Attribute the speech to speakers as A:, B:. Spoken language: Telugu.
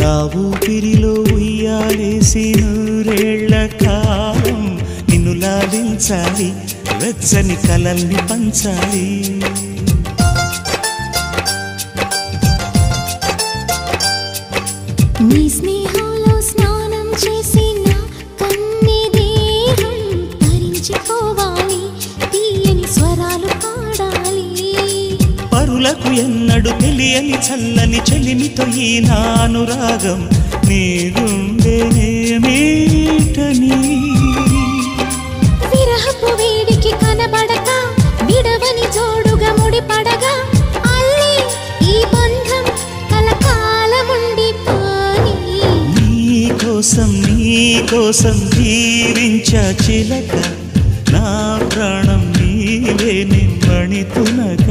A: నా ఊపిరిలో ఉయ్యాలేసి నూరేళ్ల కాలం నిన్ను లాలించాలి, వెచ్చని కలల్ని పంచాలి.
B: నీ స్నేహంలో స్నానం చేసి నా కన్ని దేహం తరించిపోవాలి, తీయని స్వరాలు పాడాలి.
A: పరులకు ఎన్నడు తెలియని చల్లని చెలిమితో ఈ నా అనురాగం నీ గుండెనేమీటని.
B: విరహపు వేడికి కనబడక విడవని జోడుగా ముడిపడగా అల్లి ఈ బంధం కలకాలముండిపోని.
A: నీకోసం జీవించా చిలక, నా ప్రాణం నీవే నిమ్మణి తునక.